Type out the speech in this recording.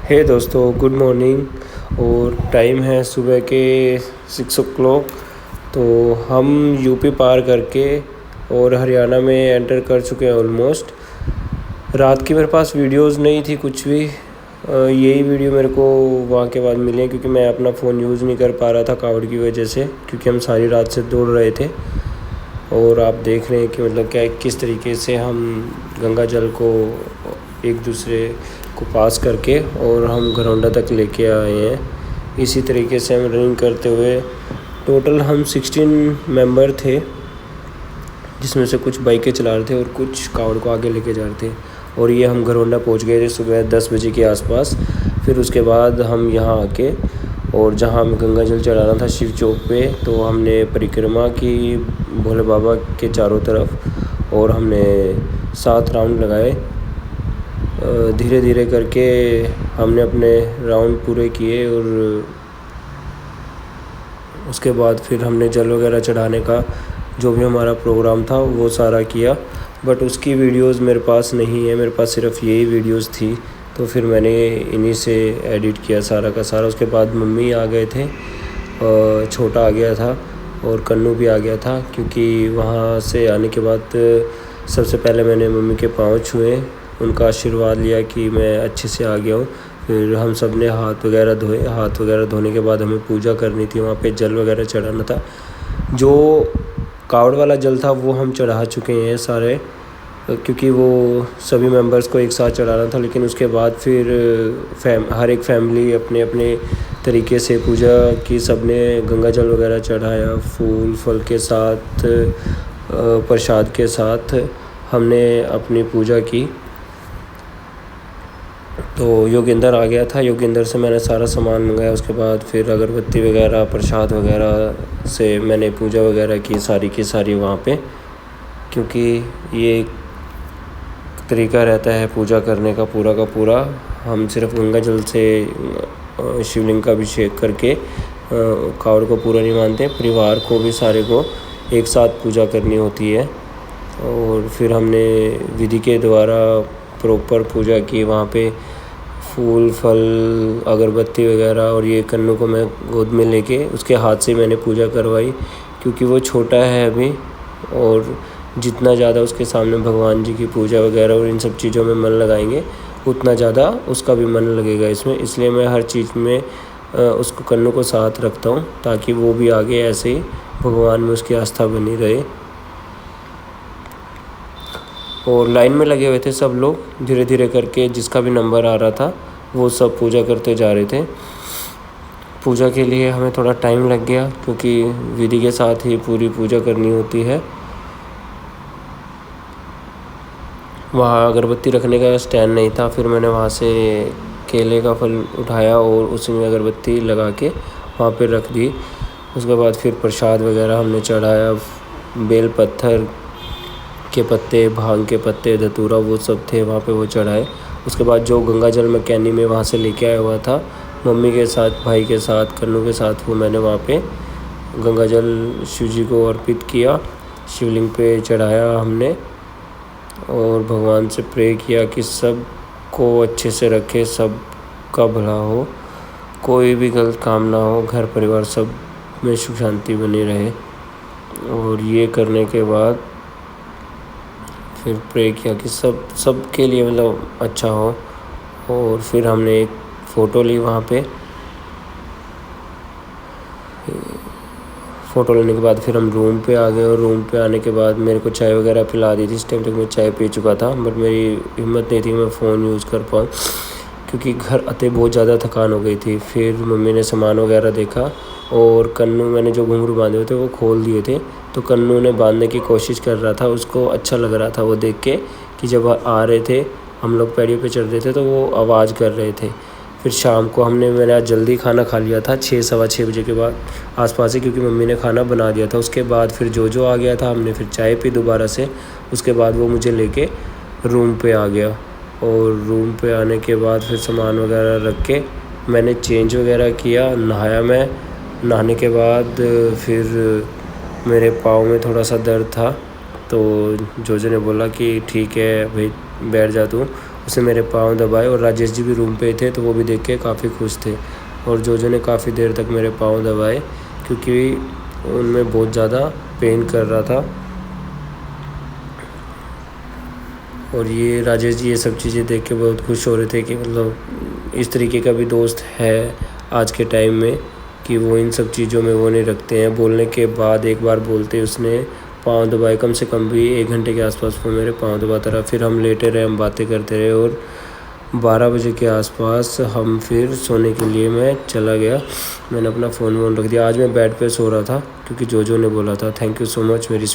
हे दोस्तों, good morning. और time है सुबह के 6 o'clock। तो हम यूपी पार करके और हरियाणा में एंटर कर चुके हैं ऑलमोस्ट। रात की मेरे पास वीडियोस नहीं थी कुछ भी। यही वीडियो मेरे को वहाँ के बाद मिले क्योंकि मैं अपना फ़ोन यूज़ नहीं कर पा रहा था कावड़ की वजह से, क्योंकि हम सारी रात से दौड़ रहे थे। और आप देख रहे हैं कि मतलब क्या किस तरीके से हम गंगा जल को एक दूसरे को पास करके और हम घरौंडा तक लेके आए हैं। इसी तरीके से हम रनिंग करते हुए टोटल हम 16 मेंबर थे, जिसमें से कुछ बाइकें चला रहे थे और कुछ कावड़ को आगे लेके जा रहे थे। और ये हम घरौंडा पहुंच गए थे सुबह 10 बजे के आसपास। फिर उसके बाद हम यहाँ आके और जहाँ हमें गंगा जल चढ़ाना था शिव चौक पे, तो हमने परिक्रमा की भोले बाबा के चारों तरफ और हमने 7 राउंड लगाए। धीरे धीरे करके हमने अपने राउंड पूरे किए और उसके बाद फिर हमने जल वगैरह चढ़ाने का जो भी हमारा प्रोग्राम था वो सारा किया। बट उसकी वीडियोस मेरे पास नहीं है, मेरे पास सिर्फ यही वीडियोस थी। तो फिर मैंने इन्हीं से एडिट किया सारा का सारा। उसके बाद मम्मी आ गए थे, छोटा आ गया था और कन्नू भी आ गया था, क्योंकि वहाँ से आने के बाद सबसे पहले मैंने मम्मी के पाँव छुए, उनका आशीर्वाद लिया कि मैं अच्छे से आ गया हूँ। फिर हम सब ने हाथ वगैरह धोए। हाथ वगैरह धोने के बाद हमें पूजा करनी थी, वहाँ पे जल वगैरह चढ़ाना था। जो कावड़ वाला जल था वो हम चढ़ा चुके हैं सारे, क्योंकि वो सभी मेंबर्स को एक साथ चढ़ाना था। लेकिन उसके बाद फिर हर एक फैमिली अपने अपने तरीके से पूजा की, सब ने गंगा जल वगैरह चढ़ाया फूल फल के साथ, प्रसाद के साथ हमने अपनी पूजा की। तो योगेंद्र आ गया था, योगेंद्र से मैंने सारा सामान मंगाया। उसके बाद फिर अगरबत्ती वगैरह प्रसाद वगैरह से मैंने पूजा वगैरह की सारी वहाँ पे, क्योंकि ये एक तरीका रहता है पूजा करने का पूरा। हम सिर्फ गंगा जल से शिवलिंग का अभिषेक करके कावड़ को पूरा नहीं मानते, परिवार को भी सारे को एक साथ पूजा करनी होती है। और फिर हमने विधि के द्वारा प्रॉपर पूजा की वहाँ पे, फूल फल अगरबत्ती वगैरह। और ये कन्नू को मैं गोद में लेके उसके हाथ से मैंने पूजा करवाई, क्योंकि वो छोटा है अभी, और जितना ज़्यादा उसके सामने भगवान जी की पूजा वगैरह और इन सब चीज़ों में मन लगाएंगे उतना ज़्यादा उसका भी मन लगेगा इसमें। इसलिए मैं हर चीज़ में उसको कन्नू को साथ रखता हूँ, ताकि वो भी आगे ऐसे ही भगवान में उसकी आस्था बनी रहे। और लाइन में लगे हुए थे सब लोग, धीरे धीरे करके जिसका भी नंबर आ रहा था वो सब पूजा करते जा रहे थे। पूजा के लिए हमें थोड़ा टाइम लग गया, क्योंकि विधि के साथ ही पूरी पूजा करनी होती है। वहाँ अगरबत्ती रखने का स्टैंड नहीं था, फिर मैंने वहाँ से केले का फल उठाया और उसमें अगरबत्ती लगा के वहाँ पे रख दी। उसके बाद फिर प्रसाद वगैरह हमने चढ़ाया, बेल पत्थर के पत्ते, भांग के पत्ते, धतूरा, वो सब थे वहाँ पे, वो चढ़ाए। उसके बाद जो गंगा जल मैं कैनी में वहाँ से लेके आया हुआ था मम्मी के साथ, भाई के साथ, कन्नू के साथ, वो मैंने वहाँ पे गंगा जल शिव जी को अर्पित किया, शिवलिंग पे चढ़ाया हमने। और भगवान से प्रे किया कि सब को अच्छे से रखे, सब का भला हो, कोई भी गलत काम ना हो, घर परिवार सब में सुख शांति बनी रहे। और ये करने के बाद फिर प्रे किया कि सब के लिए मतलब अच्छा हो। और फिर हमने एक फ़ोटो ली वहाँ पे। फ़ोटो लेने के बाद फिर हम रूम पे आ गए, और रूम पे आने के बाद मेरे को चाय वगैरह पिला दी थी। इस टाइम तक मैं चाय पी चुका था, बट मेरी हिम्मत नहीं थी मैं फ़ोन यूज़ कर पाऊँ, क्योंकि घर आते बहुत ज़्यादा थकान हो गई थी। फिर मम्मी ने सामान वगैरह देखा, और कन्नू, मैंने जो घुंघरू बांधे हुए थे वो खोल दिए थे, तो कन्नू ने बांधने की कोशिश कर रहा था। उसको अच्छा लग रहा था वो देख के कि जब आ रहे थे हम लोग पैड़ियों पे चढ़ रहे थे तो वो आवाज़ कर रहे थे। फिर शाम को मैंने आज जल्दी खाना खा लिया था, 6 सवा 6 बजे के बाद आसपास ही, क्योंकि मम्मी ने खाना बना दिया था। उसके बाद फिर जो आ गया था, हमने फिर चाय पी दोबारा से। उसके बाद वो मुझे लेके रूम पे आ गया, और रूम पे आने के बाद फिर सामान वगैरह रख के मैंने चेंज वगैरह किया, नहाया मैं। नहाने के बाद फिर मेरे पाँव में थोड़ा सा दर्द था, तो जोजो ने बोला कि ठीक है भाई बैठ जा तू, उसने मेरे पाँव दबाए और राजेश जी भी रूम पे ही थे, तो वो भी देख के काफ़ी खुश थे। और जोजो ने काफ़ी देर तक मेरे पाँव दबाए क्योंकि उनमें बहुत ज़्यादा पेन कर रहा था। और ये राजेश जी ये सब चीज़ें देख के बहुत खुश हो रहे थे कि मतलब इस तरीके का भी दोस्त है आज के टाइम में कि वो इन सब चीज़ों में वो नहीं रखते हैं। बोलने के बाद एक बार बोलते उसने पाँव दबाए, कम से कम भी 1 घंटे के आसपास वो मेरे पाँव दबाता रहा। फिर हम लेटे रहे, हम बातें करते रहे और 12 बजे के आसपास हम फिर सोने के लिए मैं चला गया। मैंने अपना फ़ोन वोन रख दिया। आज मैं बेड पे सो रहा था क्योंकि जोजो ने बोला था। थैंक यू सो मच मेरी